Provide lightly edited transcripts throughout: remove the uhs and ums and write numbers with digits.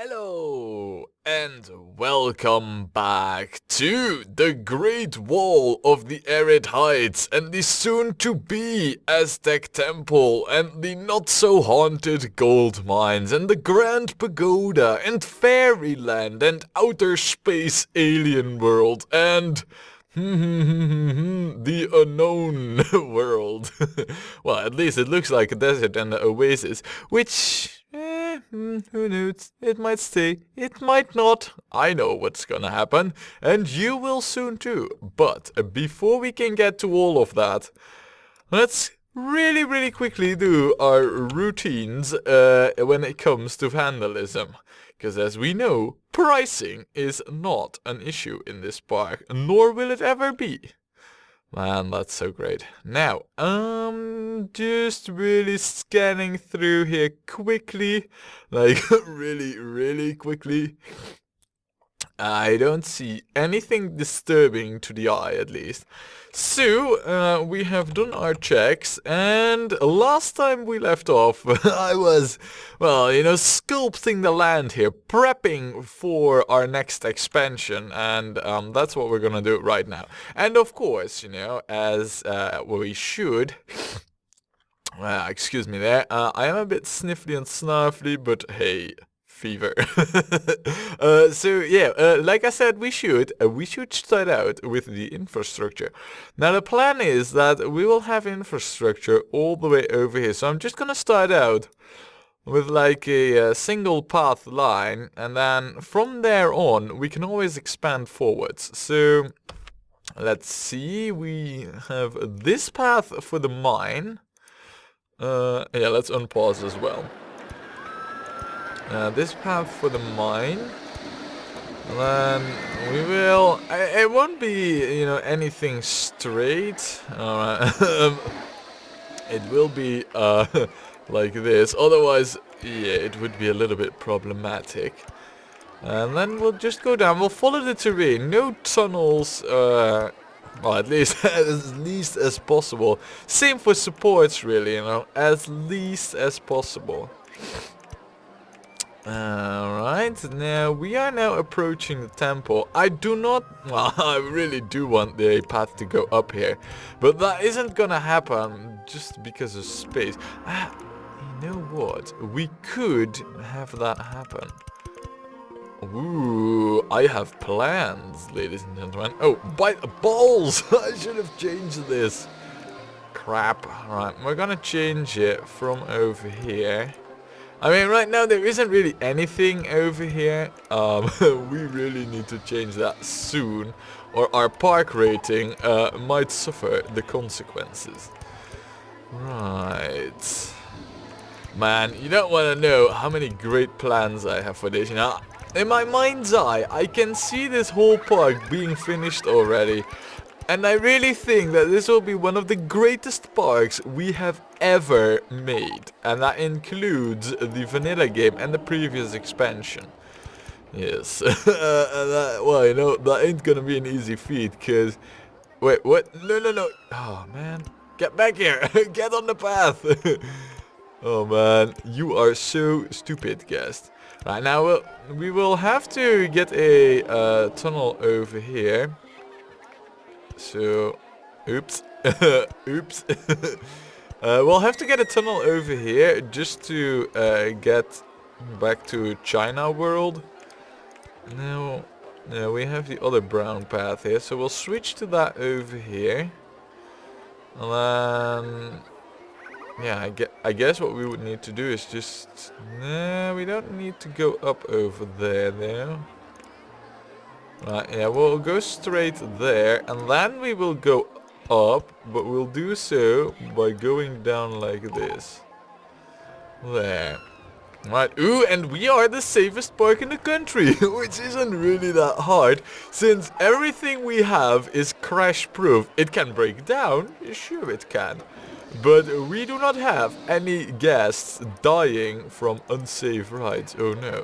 Hello and welcome back to the Great Wall of the Arid Heights and the soon-to-be Aztec Temple and the not-so-haunted gold mines and the Grand Pagoda and Fairyland and Outer Space Alien World and the unknown world. Well, at least it looks like a desert and an oasis, which... who knows? It might stay, it might not. I know what's gonna happen, and you will soon too. But before we can get to all of that, let's really quickly do our routines when it comes to vandalism. Because as we know, pricing is not an issue in this park, nor will it ever be. Man, that's so great. Now, just really scanning through here quickly, like really quickly. I don't see anything disturbing to the eye, at least. So, we have done our checks, and last time we left off, I was, well, sculpting the land here, prepping for our next expansion, and that's what we're gonna do right now. And of course, as we should... excuse me there, I am a bit sniffly and snarfly, but hey... fever. So yeah, like I said, we should start out with the infrastructure. Now the plan is that we will have infrastructure all the way over here. So I'm just gonna start out with like a single path line, and then from there on we can always expand forwards. So let's see, we have this path for the mine. Yeah, let's unpause as well. This path for the mine, and then we will, it won't be, anything straight, alright, it will be, like this, otherwise, yeah, it would be a little bit problematic, and then we'll just go down, we'll follow the terrain, no tunnels, well, at least as possible, same for supports, really, as least as possible. Alright, now we are now approaching the temple. I do not, well, I really do want the path to go up here, but that isn't gonna happen just because of space. You know what? We could have that happen. Ooh, I have plans, ladies and gentlemen. Oh, bite balls! I should have changed this. Crap. Alright, we're gonna change it from over here. I mean, right now there isn't really anything over here. We really need to change that soon, or our park rating might suffer the consequences. Right. Man, you don't want to know how many great plans I have for this. In my mind's eye, I can see this whole park being finished already. And I really think that this will be one of the greatest parks we have ever made. And that includes the vanilla game and the previous expansion. Yes. Well, that ain't gonna be an easy feat, because... Wait, what? No. Oh, man. Get back here. Get on the path. Oh, man. You are so stupid, guest. Right, now we will have to get a tunnel over here. So, oops, oops. We'll have to get a tunnel over here just to get back to China World. Now, we have the other brown path here, so we'll switch to that over here. And then, yeah, I guess what we would need to do is just, no, we don't need to go up over there though. Right, yeah, we'll go straight there, and then we will go up, but we'll do so by going down like this. There. Right, ooh, and we are the safest park in the country, which isn't really that hard, since everything we have is crash-proof. It can break down, sure it can, but we do not have any guests dying from unsafe rides. Oh no.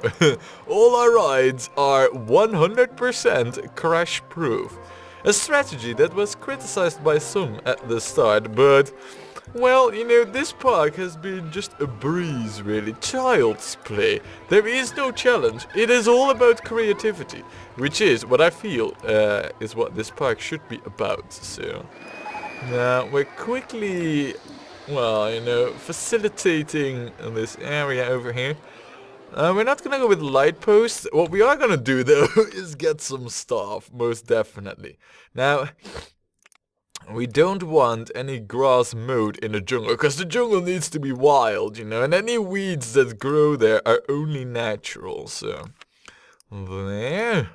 All our rides are 100% crash-proof. A strategy that was criticized by some at the start, but Well, you know, this park has been just a breeze, really. Child's play. There is no challenge. It is all about creativity, which is what I feel is what this park should be about. So, now we're quickly, well, you know, facilitating this area over here. We're not gonna go with light posts. What we are gonna do, though, is get some stuff, most definitely. Now, we don't want any grass mowed in the jungle, because the jungle needs to be wild, you know, and any weeds that grow there are only natural, so... There.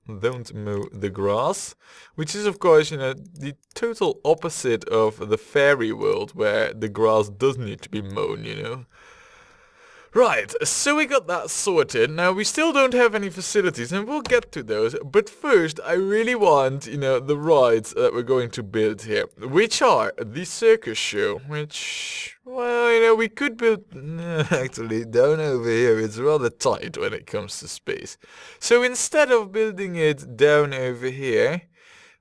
Don't mow the grass, which is, of course, you know, the total opposite of the fairy world, where the grass does need to be mown, you know. Right, so we got that sorted. Now, we still don't have any facilities, and we'll get to those. But first, I really want, you know, the rides that we're going to build here. Which are the circus show, which, well, you know, we could build... Actually, down over here, it's rather tight when it comes to space. So instead of building it down over here,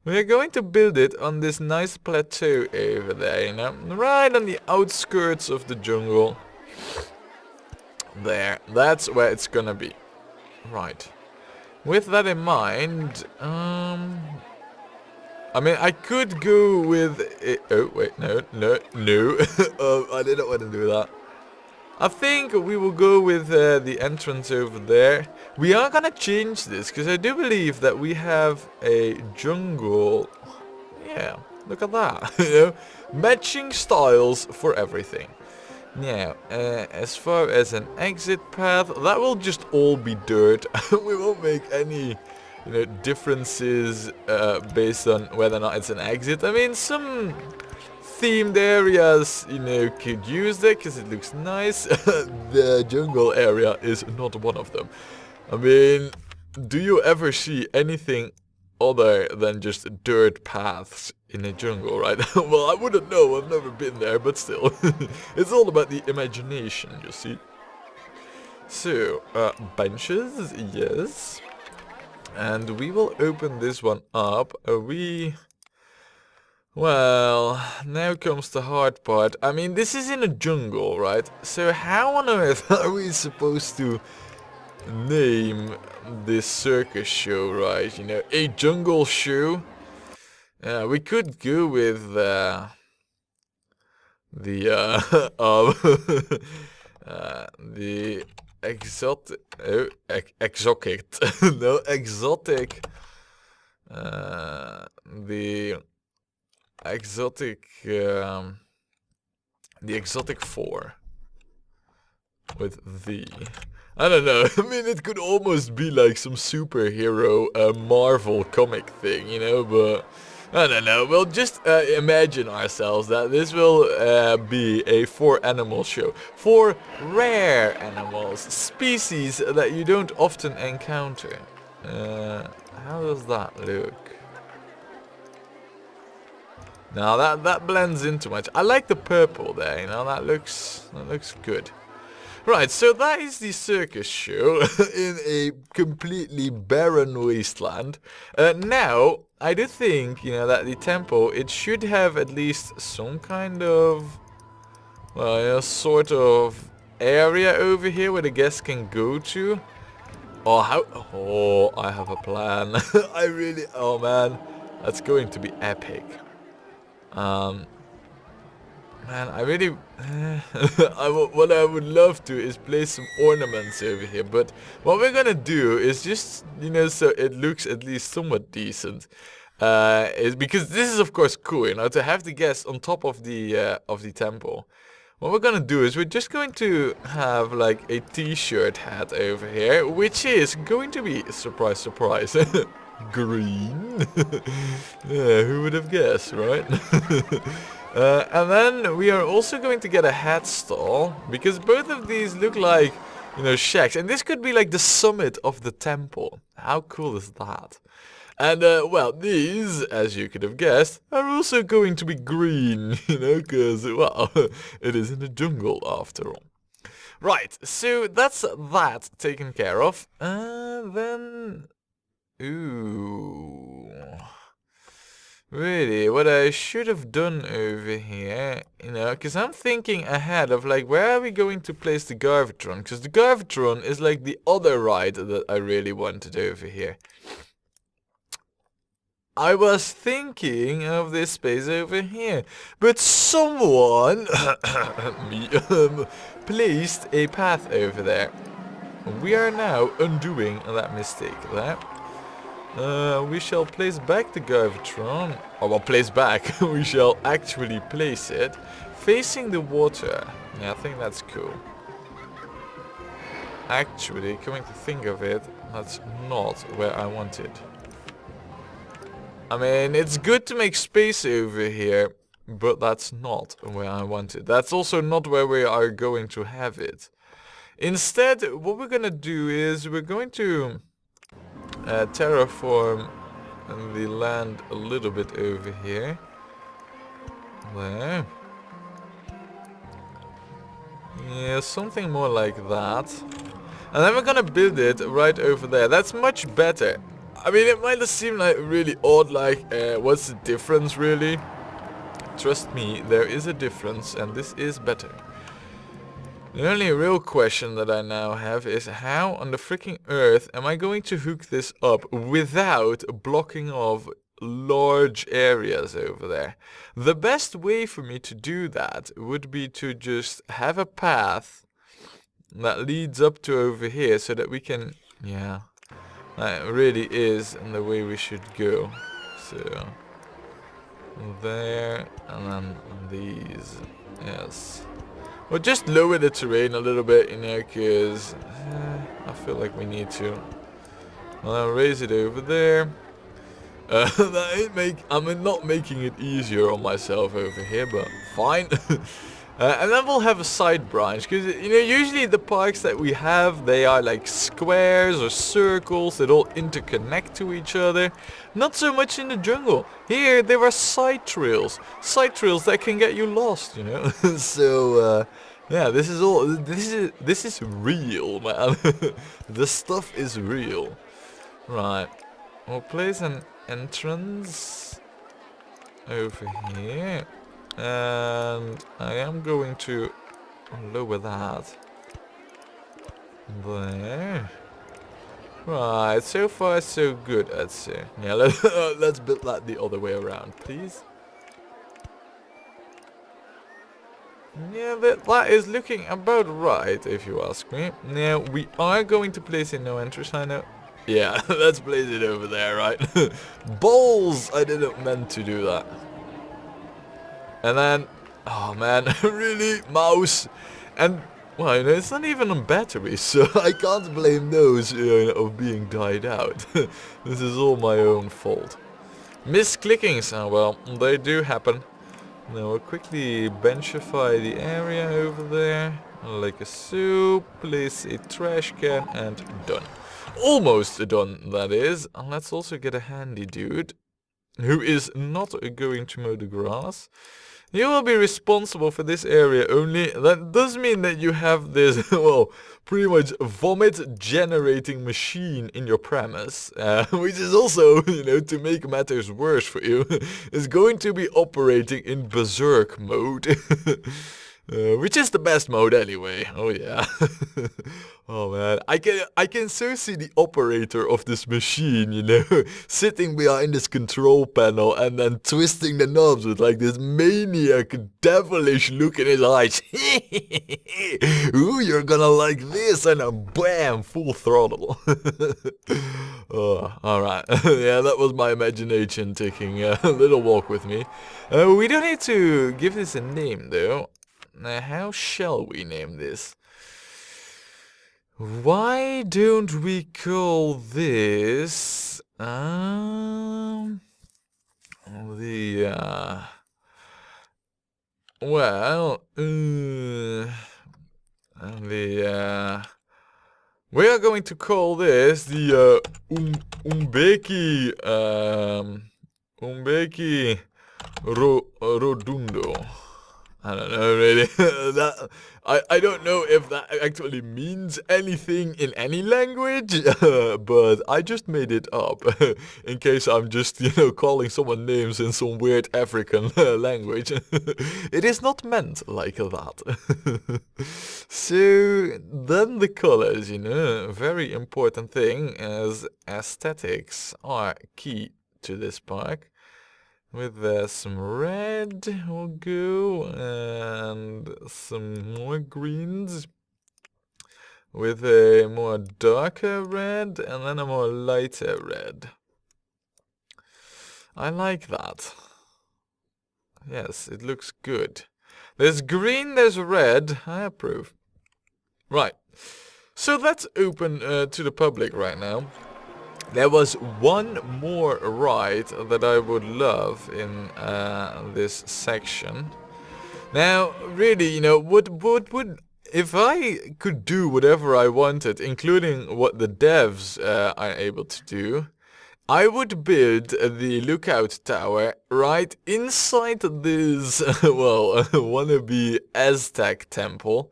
we're going to build it on this nice plateau over there, you know, right on the outskirts of the jungle. There, that's where it's gonna be. Right. With that in mind, I mean, I could go with... oh, wait, no. I didn't want to do that. I think we will go with the entrance over there. We are gonna change this, because I do believe that we have a jungle. Yeah, look at that. You know, matching styles for everything. Now, as far as an exit path, that will just all be dirt. We won't make any, you know, differences based on whether or not it's an exit. I mean, some themed areas, you know, could use that because it looks nice. The jungle area is not one of them. I mean, do you ever see anything other than just dirt paths in a jungle, right? Well, I wouldn't know, I've never been there, but still. It's all about the imagination, you see. So, benches, yes. And we will open this one up. Well, now comes the hard part. I mean, this is in a jungle, right? So how on earth are we supposed to name this circus show, right? You know, a jungle show. We could go with the exotic, exotic, no, exotic, the exotic 4 with the... I don't know, I mean, it could almost be like some superhero Marvel comic thing, you know, but I don't know. We'll just imagine ourselves that this will be a 4-animal show. 4 rare animals, species that you don't often encounter. How does that look? Now that blends in too much. I like the purple there, you know, that looks good. Right, so that is the circus show in a completely barren wasteland. Now, I do think, you know, that the temple, it should have at least some kind of, well, you know, sort of area over here where the guests can go to. Oh, I have a plan. Oh man, that's going to be epic. Man, I really... what I would love to is place some ornaments over here, but what we're gonna do is just, you know, so it looks at least somewhat decent, is because this is of course cool, you know, to have the guests on top of the temple. What we're gonna do is we're just going to have like a t-shirt hat over here, which is going to be, surprise, surprise, green. Yeah, who would have guessed, right? And then we are also going to get a hat stall, because both of these look like, you know, shacks. And this could be like the summit of the temple. How cool is that? And, well, these, as you could have guessed, are also going to be green, you know, because, well, it is in the jungle after all. Right, so that's that taken care of. Then... Ooh... Really, what I should have done over here, you know, because I'm thinking ahead of like, where are we going to place the Garvatron? Because the Garvatron is like the other ride that I really wanted over here. I was thinking of this space over here, but someone me, placed a path over there. We are now undoing that mistake there. We shall place back the Garvatron, or well, place back, we shall actually place it facing the water. Yeah, I think that's cool. Actually, coming to think of it, that's not where I want it. I mean, it's good to make space over here, but that's not where I want it. That's also not where we are going to have it. Instead, what we're gonna do is we're going to terraform the land a little bit over here. There. Yeah, something more like that. And then we're gonna build it right over there. That's much better. I mean, it might seem like really odd, like, what's the difference really? Trust me, there is a difference, and this is better. The only real question that I now have is how on the freaking earth am I going to hook this up without blocking off large areas over there? The best way for me to do that would be to just have a path that leads up to over here so that we can, yeah, that really is the way we should go. So, there, and then these, yes. We'll just lower the terrain a little bit, you know, because I feel like we need to. I'll raise it over there. I'm not making it easier on myself over here, but fine. And then we'll have a side branch, because, you know, usually the parks that we have, they are like squares or circles that all interconnect to each other. Not so much in the jungle. Here, there are side trails that can get you lost, you know. So, yeah, this is real, man. The stuff is real. Right, we'll place an entrance over here. And I am going to lower that. There. Right, so far so good, I'd say. Yeah, let's build that the other way around, please. Yeah, that is looking about right, if you ask me. Now, we are going to place in no entry sign now. Yeah, let's place it over there, right? Balls! I didn't meant to do that. And then, oh man, really, mouse, and well, you know, it's not even on batteries, so I can't blame those, you know, of being died out. This is all my own fault. Misclickings, oh well, they do happen. Now we'll quickly benchify the area over there, like a soup, place a trash can, and done. Almost done, that is. And let's also get a handy dude, who is not going to mow the grass. You will be responsible for this area only. That does mean that you have this, well, pretty much vomit generating machine in your premise, which is also, you know, to make matters worse for you, is going to be operating in berserk mode. Which is the best mode anyway. Oh yeah. Oh man, I can so see the operator of this machine, you know, sitting behind this control panel and then twisting the knobs with like this maniac devilish look in his eyes. Ooh, you're gonna like this, and then bam, full throttle. Oh, alright. Yeah, that was my imagination taking a little walk with me. We don't need to give this a name though. Now, how shall we name this? Why don't we call this well, we are going to call this the Umbeki Rodundo. I don't know really. I don't know if that actually means anything in any language, but I just made it up in case I'm just, calling someone names in some weird African language. It is not meant like that. So then the colors, very important thing, as aesthetics are key to this park. With some red will go, and some more greens. With a more darker red, and then a more lighter red. I like that. Yes, it looks good. There's green, there's red. I approve. Right. So that's open to the public right now. There was one more ride that I would love in this section. Now, really, would if I could do whatever I wanted, including what the devs are able to do, I would build the lookout tower right inside this, wannabe Aztec temple.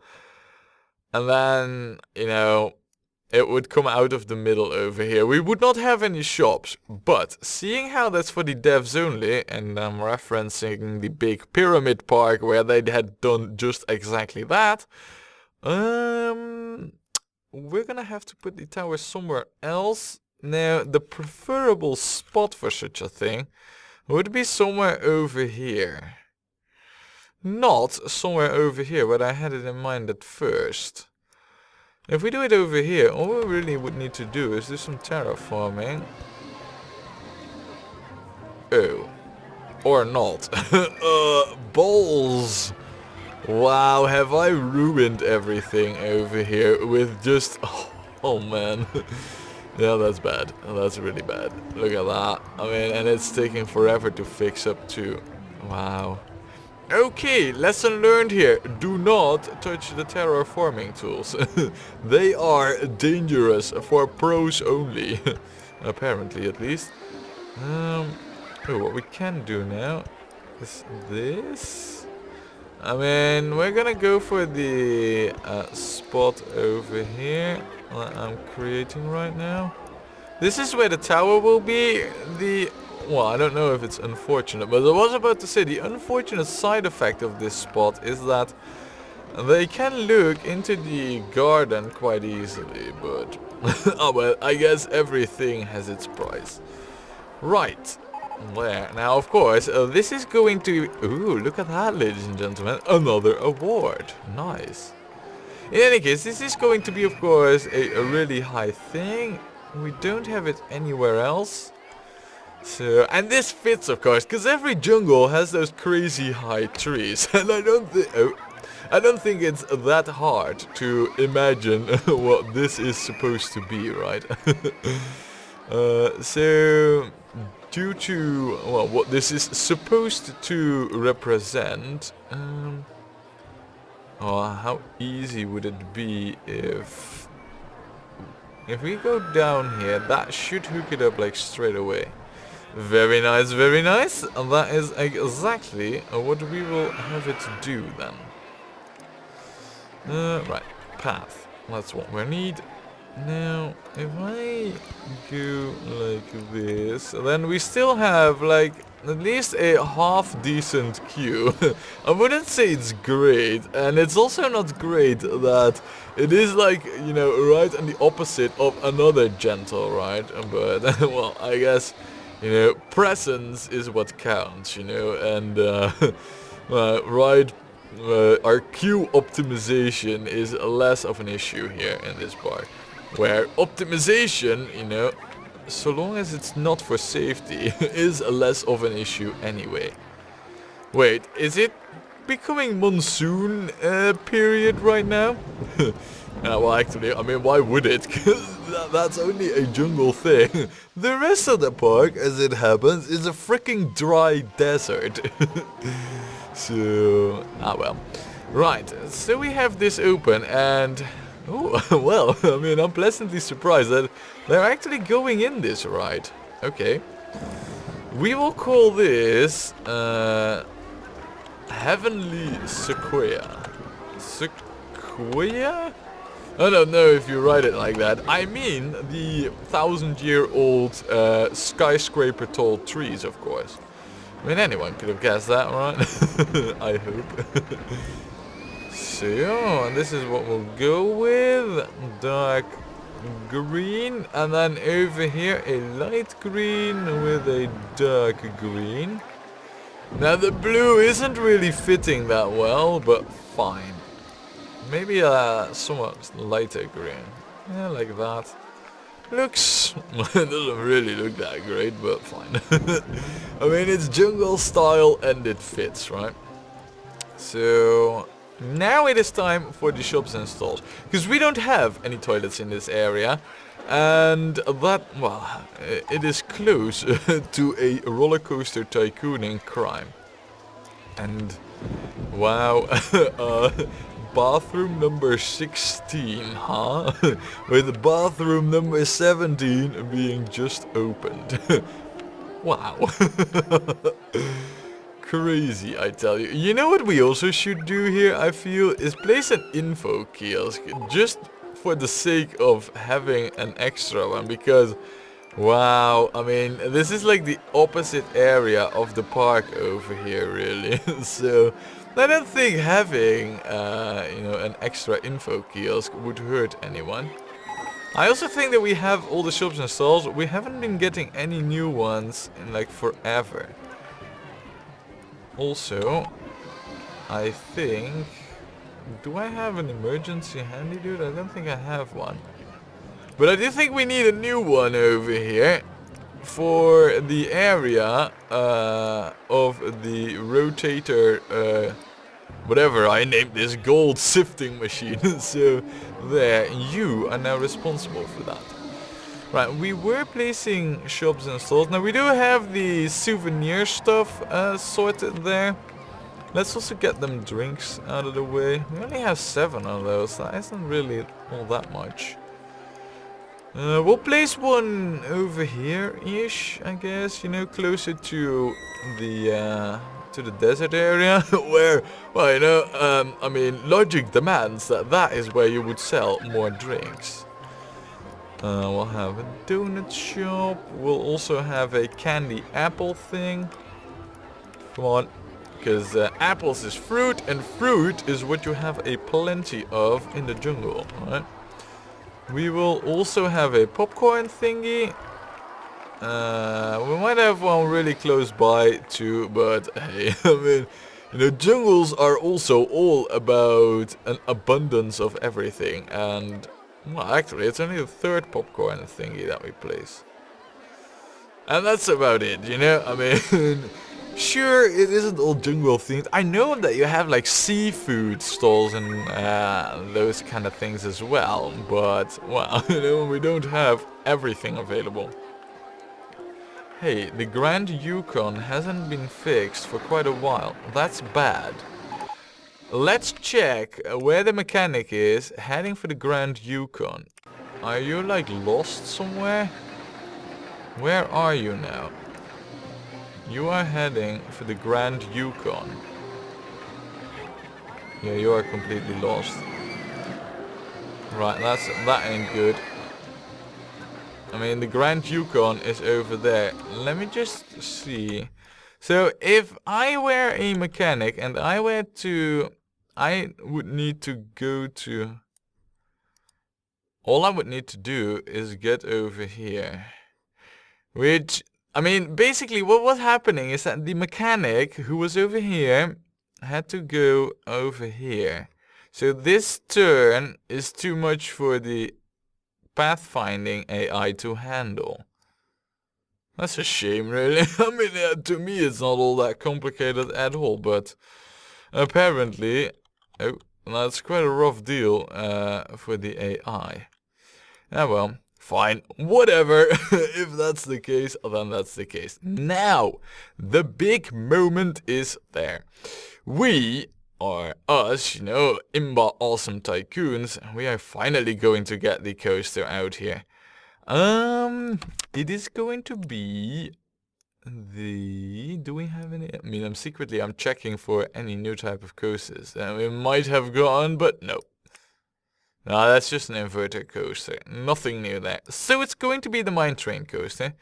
And then, it would come out of the middle over here. We would not have any shops, but seeing how that's for the devs only, and I'm referencing the big pyramid park where they had done just exactly that, we're gonna have to put the tower somewhere else. Now, the preferable spot for such a thing would be somewhere over here. Not somewhere over here, but I had it in mind at first. If we do it over here, all we really would need to do is do some terraforming. Oh. Or not. Balls! Wow, have I ruined everything over here with just... Oh man. Yeah, that's bad. That's really bad. Look at that. I mean, and it's taking forever to fix up too. Wow. Okay, lesson learned here. Do not touch the terraforming tools. They are dangerous for pros only. Apparently, at least. What we can do now is this. I mean, we're gonna go for the spot over here that I'm creating right now. This is where the tower will be. Well, I don't know if it's unfortunate, but I was about to say the unfortunate side effect of this spot is that they can look into the garden quite easily, but oh well, I guess everything has its price. Right, there. Now, of course, this is going to... Ooh, look at that, ladies and gentlemen. Another award. Nice. In any case, this is going to be, of course, a really high thing. We don't have it anywhere else. So, and this fits, of course, because every jungle has those crazy high trees, and I don't think it's that hard to imagine what this is supposed to be, right? So, due to what this is supposed to represent, how easy would it be if we go down here? That should hook it up like straight away. Very nice, very nice. And that is exactly what we will have it do then. Right, path. That's what we need. Now, if I go like this, then we still have like at least a half decent queue. I wouldn't say it's great, and it's also not great that it is like, right on the opposite of another gentle ride. But, well, I guess... presence is what counts, and our queue optimization is less of an issue here in this part. Where optimization, so long as it's not for safety, is less of an issue anyway. Wait, is it becoming monsoon period right now? Well, actually, I mean, why would it? That's only a jungle thing. The rest of the park, as it happens, is a freaking dry desert. So, well. Right, so we have this open, and... Oh, well, I mean, I'm pleasantly surprised that they're actually going in this ride. Okay. We will call this... Heavenly Sequoia. Sequoia? I don't know if you write it like that. I mean the 1,000-year-old skyscraper tall trees, of course. I mean, anyone could have guessed that, right? I hope. So, and this is what we'll go with. Dark green. And then over here, a light green with a dark green. Now, the blue isn't really fitting that well, but fine. Maybe a somewhat lighter green. Yeah, like that. Looks... it doesn't really look that great, but fine. I mean, it's jungle style and it fits, right? So... now it is time for the shops and stalls. Because we don't have any toilets in this area. And that, well, it is close to a Rollercoaster Tycoon in crime. And... wow... bathroom number 16, huh? With bathroom number 17 being just opened. Wow. Crazy, I tell you. You know what we also should do here, I feel, is place an info kiosk. Just for the sake of having an extra one. Because, wow, I mean, this is like the opposite area of the park over here, really. So... I don't think having, you know, an extra info kiosk would hurt anyone. I also think that we have all the shops and stalls. We haven't been getting any new ones in like forever. Also, I think... do I have an emergency handy dude? I don't think I have one. But I do think we need a new one over here. For the area of the rotator, whatever I named this, gold sifting machine. So there, you are now responsible for that. Right, we were placing shops and stalls. Now we do have the souvenir stuff sorted there. Let's also get them drinks out of the way. We only have 7 of those, that isn't really all that much. We'll place one over here-ish, I guess, you know, closer to the desert area, where, well, you know, I mean, logic demands that that is where you would sell more drinks. We'll have a donut shop, we'll also have a candy apple thing. Come on, because apples is fruit, and fruit is what you have a plenty of in the jungle, right? We will also have a popcorn thingy. We might have one really close by too, but hey, I mean, you know, jungles are also all about an abundance of everything. And, well, actually, it's only the 3rd popcorn thingy that we place. And that's about it, you know, I mean... Sure, it isn't all jungle themed. I know that you have like seafood stalls and those kind of things as well, but, well, you know, we don't have everything available. Hey, the Grand Yukon hasn't been fixed for quite a while. That's bad. Let's check where the mechanic is heading for the Grand Yukon. Are you like lost somewhere? Where are you now? You are heading for the Grand Yukon. Yeah, you are completely lost. Right, that ain't good. I mean, the Grand Yukon is over there. Let me just see. So, if I were a mechanic and I were to... I would need to go to... All I would need to do is get over here. Which... I mean, basically what was happening is that the mechanic who was over here had to go over here. So this turn is too much for the pathfinding AI to handle. That's a shame, really. I mean, to me it's not all that complicated at all, but apparently, oh, that's quite a rough deal for the AI. Ah well. Fine, whatever, if that's the case, then that's the case. Now, the big moment is there. We, or us, you know, Imba Awesome Tycoons, we are finally going to get the coaster out here. It is going to be Do we have any? I mean, I'm checking for any new type of coasters. We might have gone, but no. No, that's just an inverter coaster. Nothing new there. So it's going to be the mine train coaster.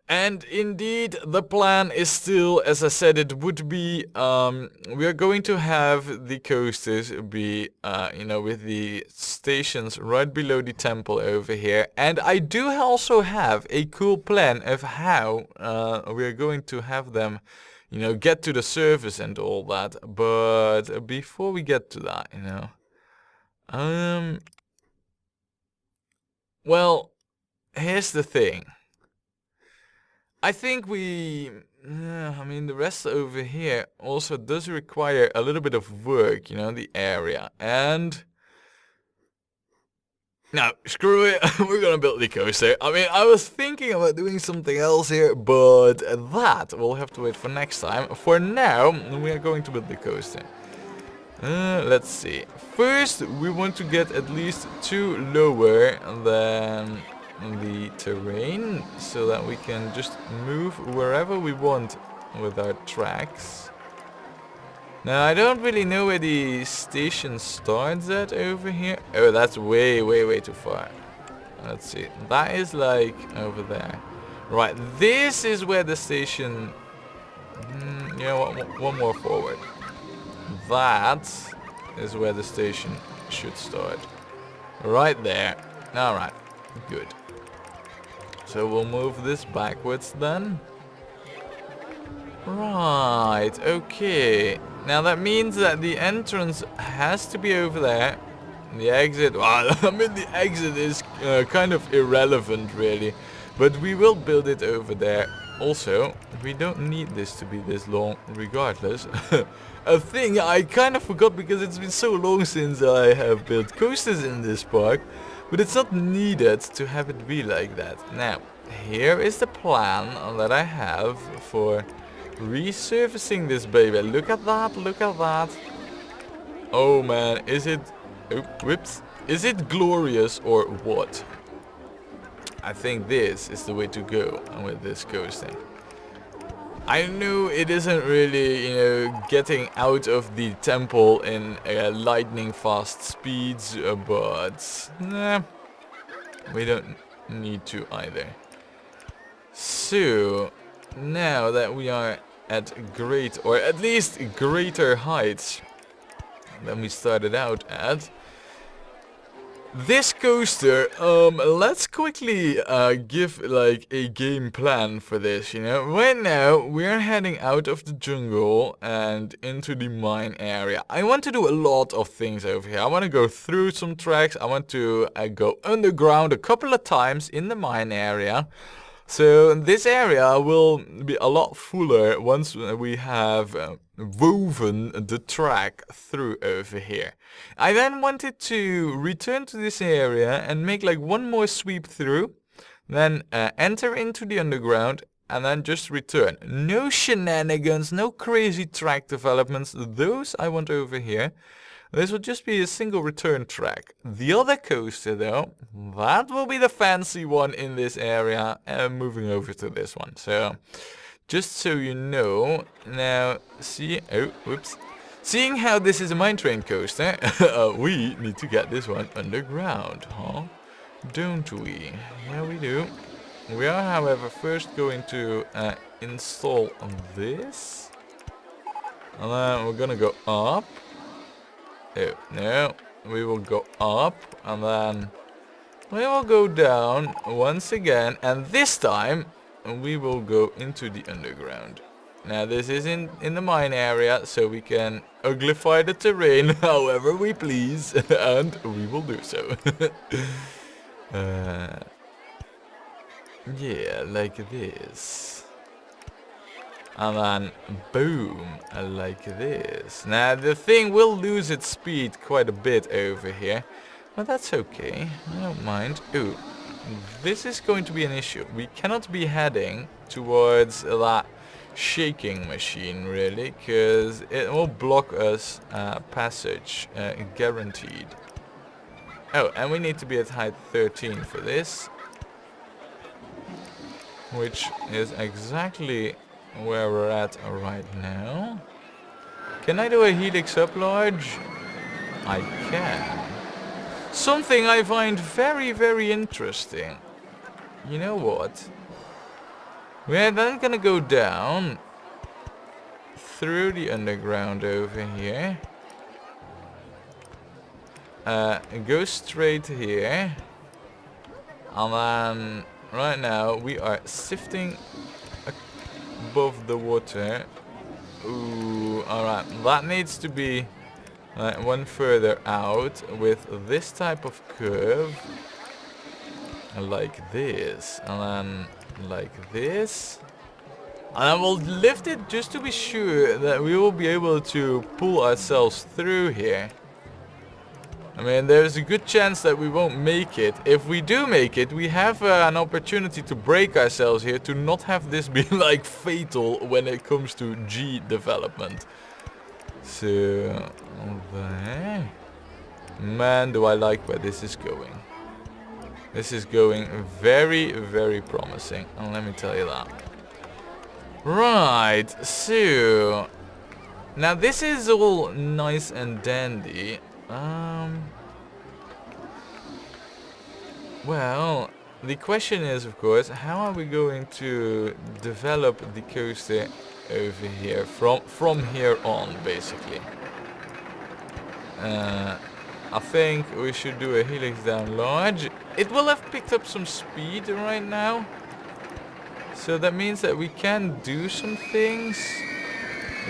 And indeed, the plan is still, as I said, it would be, we are going to have the coasters be, with the stations right below the temple over here. And I do also have a cool plan of how we are going to have them, get to the surface and all that. But before we get to that, well, here's the thing. I think the rest over here also does require a little bit of work, the area. And no, screw it, we're gonna build the coaster. I mean, I was thinking about doing something else here, but that we'll have to wait for next time. For now, we are going to build the coaster. Let's see. First, we want to get at least 2 lower than the terrain, so that we can just move wherever we want with our tracks. Now, I don't really know where the station starts at over here. Oh, that's way, way, way too far. Let's see. That is like over there. Right, this is where the station... one more forward. That is where the station should start. Right there. Alright, good. So we'll move this backwards then. Right, okay. Now that means that the entrance has to be over there. The exit, well, I mean the exit is kind of irrelevant really. But we will build it over there. Also, we don't need this to be this long regardless. A thing I kind of forgot because it's been so long since I have built coasters in this park. But it's not needed to have it be like that. Now, here is the plan that I have for resurfacing this baby. Look at that, look at that. Oh man, is it... Oh, whoops. Is it glorious or what? I think this is the way to go with this coaster. I know it isn't really, getting out of the temple in lightning fast speeds, but nah, we don't need to either. So, now that we are at great, or at least greater heights than we started out at, this coaster, let's quickly give like a game plan for this, Right now, we're heading out of the jungle and into the mine area. I want to do a lot of things over here. I want to go through some tracks. I want to go underground a couple of times in the mine area. So this area will be a lot fuller once we have woven the track through over here. I then wanted to return to this area and make like one more sweep through, then enter into the underground and then just return. No shenanigans, no crazy track developments, those I want over here. This will just be a single return track. The other coaster though, that will be the fancy one in this area, and moving over to this one. So, just so you know, now, seeing how this is a mine train coaster, we need to get this one underground, huh? Don't we? Yeah, we do. We are, however, first going to install this. And then we're gonna go up. Oh, no, we will go up and then we will go down once again, and this time we will go into the underground. Now this is in the mine area, so we can uglify the terrain however we please, and we will do so. Yeah, like this. And then, boom, like this. Now, the thing will lose its speed quite a bit over here. But that's okay, I don't mind. Ooh, this is going to be an issue. We cannot be heading towards that shaking machine, really, because it will block us passage, guaranteed. Oh, and we need to be at height 13 for this. which is exactly where we're at right now. Can I do a helix up large? I can. Something I find very, very interesting. You know what? We're then gonna go down through the underground over here. Go straight here. And then right now we are sifting above the water. Ooh, alright. That needs to be one further out with this type of curve. Like this. And then like this. And I will lift it just to be sure that we will be able to pull ourselves through here. I mean, there's a good chance that we won't make it. If we do make it, we have an opportunity to break ourselves here to not have this be like fatal when it comes to G development. So, there. Man, do I like where this is going. This is going very, very promising. And let me tell you that. Right, so now this is all nice and dandy. Well, the question is, of course, how are we going to develop the coaster over here from here on, basically? I think we should do a helix down large. It will have picked up some speed right now. So that means that we can do some things.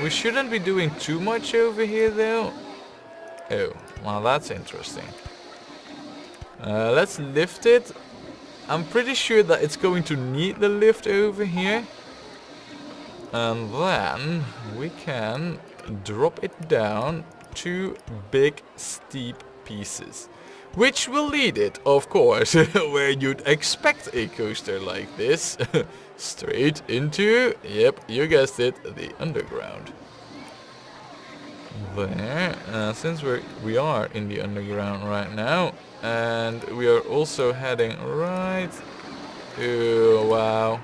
We shouldn't be doing too much over here though. Oh, well that's interesting. Let's lift it. I'm pretty sure that it's going to need the lift over here. And then we can drop it down to big steep pieces. Which will lead it, of course, where you'd expect a coaster like this. Straight into, yep, you guessed it, the underground. There, since we are in the underground right now, and we are also heading right. Oh wow,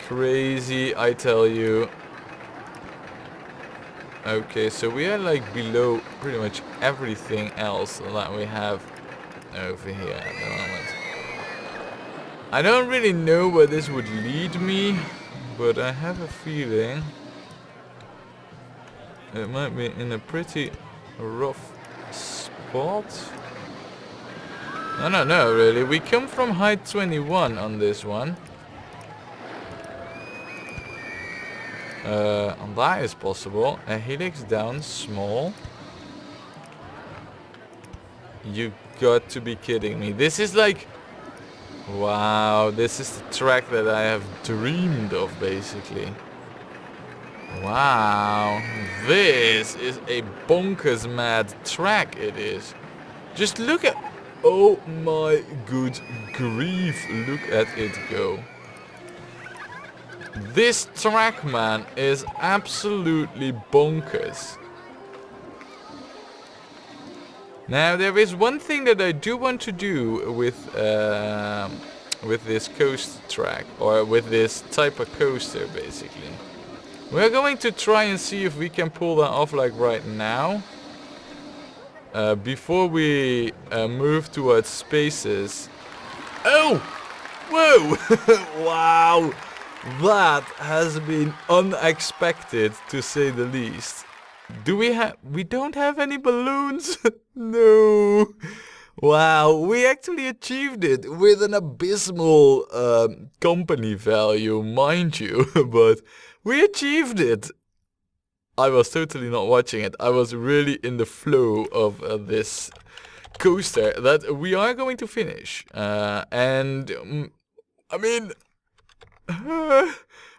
crazy! I tell you. Okay, so we are like below pretty much everything else that we have over here at the moment. I don't really know where this would lead me, but I have a feeling it might be in a pretty rough spot. I don't know really. We come from height 21 on this one. And that is possible. A helix down small. You got to be kidding me. This is like... Wow, this is the track that I have dreamed of, basically. Wow, this is a bonkers mad track, it is. Just look at... Oh my good grief, look at it go. This track, man, is absolutely bonkers. Now, there is one thing that I do want to do with this coast track, or with this type of coaster, basically. We're going to try and see if we can pull that off, like right now, before we move towards spaces. Oh! Whoa! Wow! That has been unexpected, to say the least. Do we have... We don't have any balloons? No. Wow, we actually achieved it with an abysmal company value, mind you. But we achieved it. I was totally not watching it. I was really in the flow of this coaster that we are going to finish. And, I mean...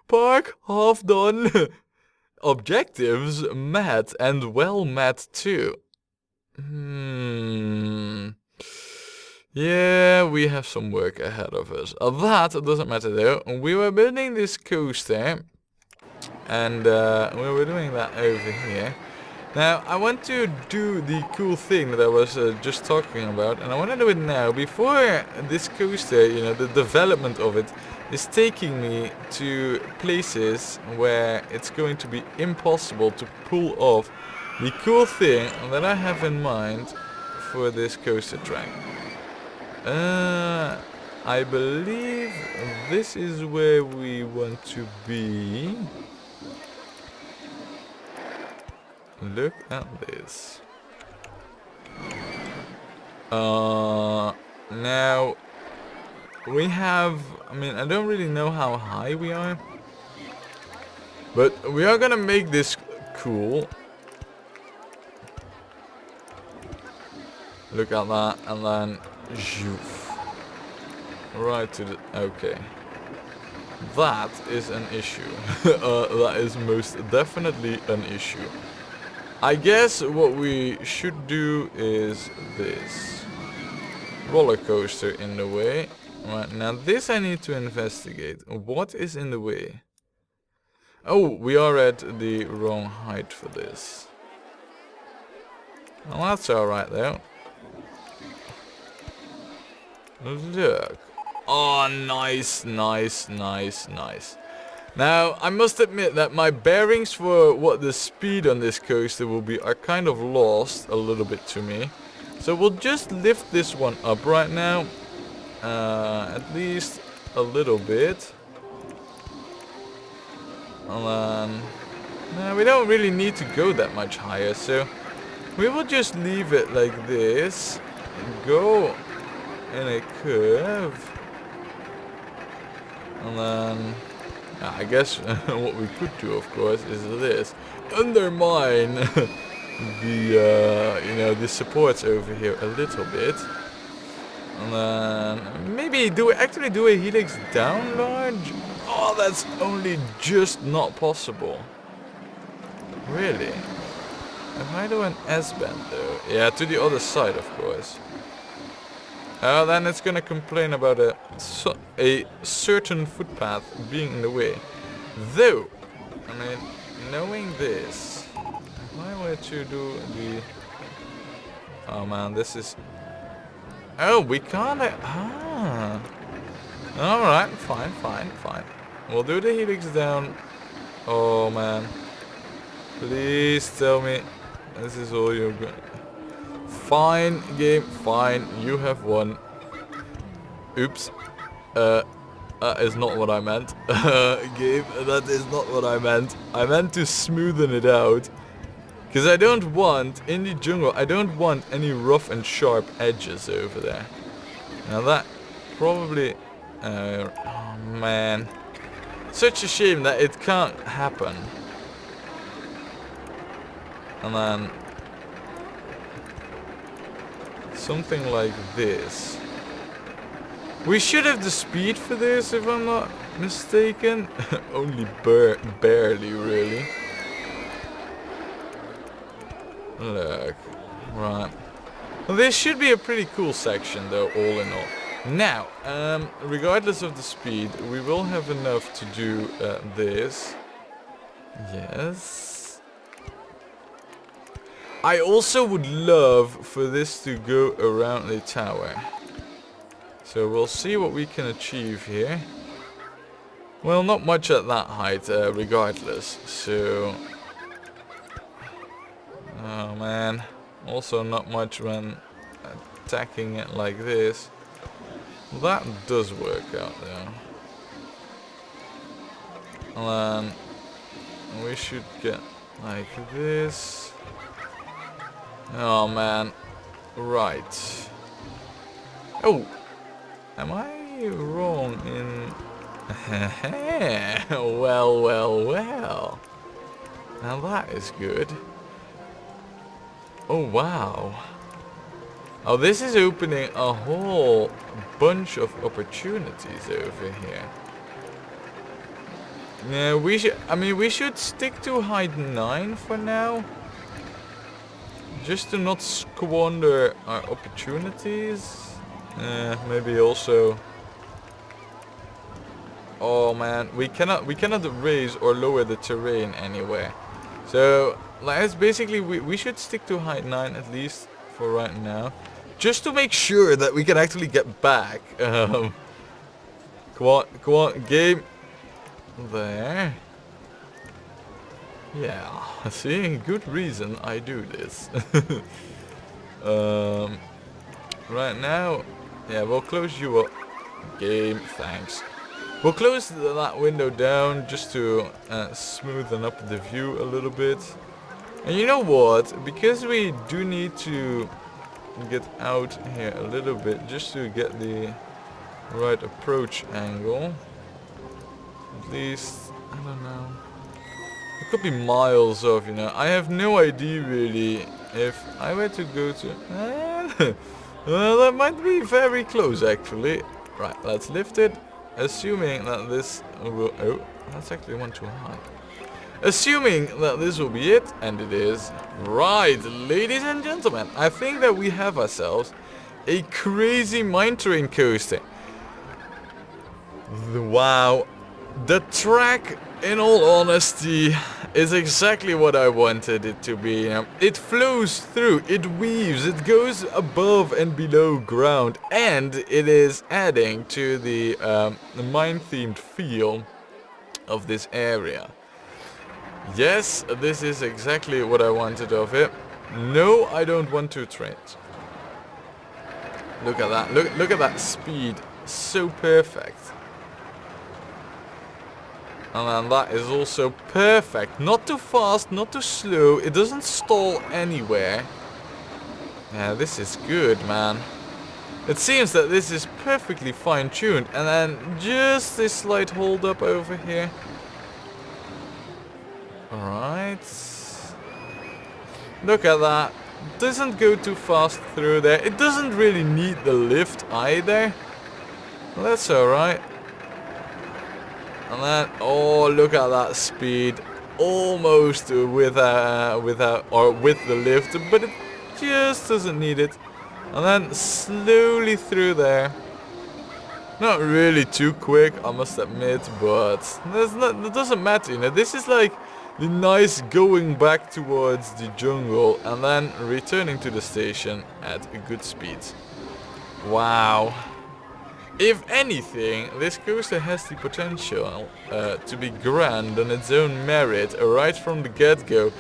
Park, half done. Objectives met, and well met too. Yeah, we have some work ahead of us. That doesn't matter though. We were building this coaster, and we were doing that over here. Now, I want to do the cool thing that I was just talking about, and I want to do it now, before this coaster, you know, the development of it is taking me to places where it's going to be impossible to pull off the cool thing that I have in mind for this coaster track. I believe this is where we want to be. Look at this. Now we have, I mean, I don't really know how high we are, but we are gonna make this cool. Look at that, and then zhoof. Right to the, okay. That is an issue. That is most definitely an issue. I guess what we should do is this. Rollercoaster in the way. Right, now this I need to investigate. What is in the way? Oh, we are at the wrong height for this. Well, that's alright though. Look. Oh, nice, nice, nice, nice. Now, I must admit that my bearings for what the speed on this coaster will be are kind of lost a little bit to me. So we'll just lift this one up right now. At least a little bit. And then... no, we don't really need to go that much higher, so... we will just leave it like this. Go in a curve. And then... I guess what we could do, of course, is this. Undermine the, you know, the supports over here a little bit. And then maybe actually do a helix down large? Oh, that's only just not possible. Really? If I do an S-bend though? Yeah, to the other side, of course. Then it's gonna complain about a certain footpath being in the way. Though, I mean, knowing this, if I were to do the... oh man, this is... oh, we can't... alright, fine, fine, fine. We'll do the helix down. Oh man. Please tell me this is all you're going... fine, game, fine, you have won. Oops. That is not what I meant. Game, that is not what I meant. I meant to smoothen it out. Because I don't want, in the jungle, I don't want any rough and sharp edges over there. Now that probably... oh man. Such a shame that it can't happen. And then... something like this. We should have the speed for this, if I'm not mistaken. Only barely, really. Look. Right. Well, this should be a pretty cool section, though, all in all. Now, regardless of the speed, we will have enough to do this. Yes. I also would love for this to go around the tower. So we'll see what we can achieve here. Well, not much at that height, regardless. So... oh man. Also not much when attacking it like this. That does work out though. And then we should get like this. Oh man. Right. Oh! Am I wrong in... well, well, well. Now that is good. Oh wow. Oh, this is opening a whole bunch of opportunities over here. Yeah, we should... I mean, we should stick to height 9 for now. Just to not squander our opportunities. Maybe also... oh man, we cannot raise or lower the terrain anywhere. So, let's basically, we should stick to height 9 at least for right now. Just to make sure that we can actually get back. Come on, game. There. Yeah, see, good reason I do this. Right now, yeah, we'll close you up. Game, thanks. We'll close that window down just to smoothen up the view a little bit. And you know what? Because we do need to get out here a little bit just to get the right approach angle. At least, I don't know. It could be miles off, you know. I have no idea really if I were to go to... well, that might be very close actually. Right, let's lift it. Assuming that this will... Oh, that's actually one too high. Assuming that this will be it, and it is. Right, ladies and gentlemen, I think that we have ourselves a crazy mine train coaster. Wow. The track, in all honesty, is exactly what I wanted it to be. It flows through, it weaves, it goes above and below ground, and it is adding to the mine-themed feel of this area. Yes, this is exactly what I wanted of it. No, I don't want two trains. Look at that. Look at that speed. So perfect. And then that is also perfect. Not too fast, not too slow. It doesn't stall anywhere. Yeah, this is good, man. It seems that this is perfectly fine-tuned. And then just this slight hold up over here. Alright. Look at that. Doesn't go too fast through there. It doesn't really need the lift either. That's alright. And then, oh, look at that speed. Almost with the lift, but it just doesn't need it. And then slowly through there. Not really too quick, I must admit, but it doesn't matter, you know. This is like the nice going back towards the jungle and then returning to the station at a good speed. Wow. If anything, this coaster has the potential to be grand on its own merit right from the get-go,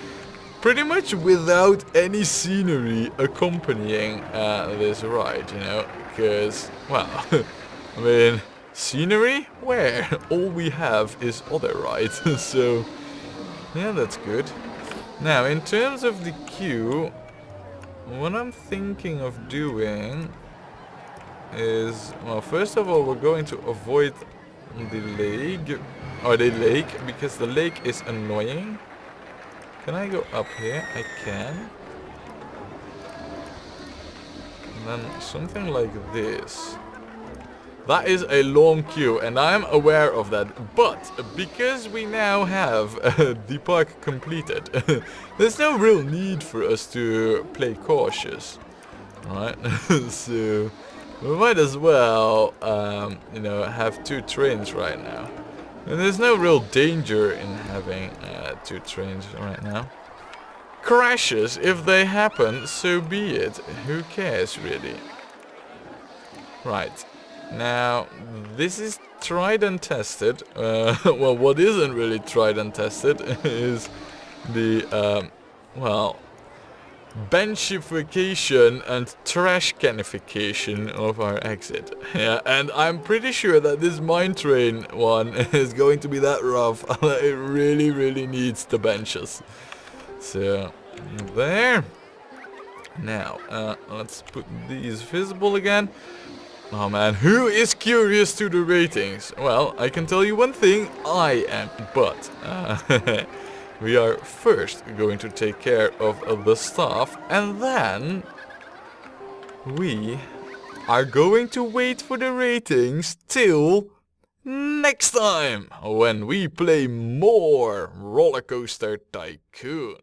pretty much without any scenery accompanying this ride, you know, because, well, I mean, scenery? Where? All we have is other rides, so, yeah, that's good. Now, in terms of the queue, what I'm thinking of doing is, well, first of all, we're going to avoid the lake, because the lake is annoying. Can I go up here? I can. And then something like this. That is a long queue, and I'm aware of that. But because we now have the park completed, there's no real need for us to play cautious. Alright, so we might as well, you know, have two trains right now. And there's no real danger in having two trains right now. Crashes, if they happen, so be it. Who cares, really? Right. Now, this is tried and tested. Well, what isn't really tried and tested is the, well, benchification and trash canification of our exit. Yeah, and I'm pretty sure that this mine train one is going to be that rough. It really, really needs the benches. So, there. Now, let's put these visible again. Oh man, who is curious to the ratings? Well, I can tell you one thing, I am, but we are first going to take care of the staff, and then we are going to wait for the ratings till next time, when we play more Rollercoaster Tycoon.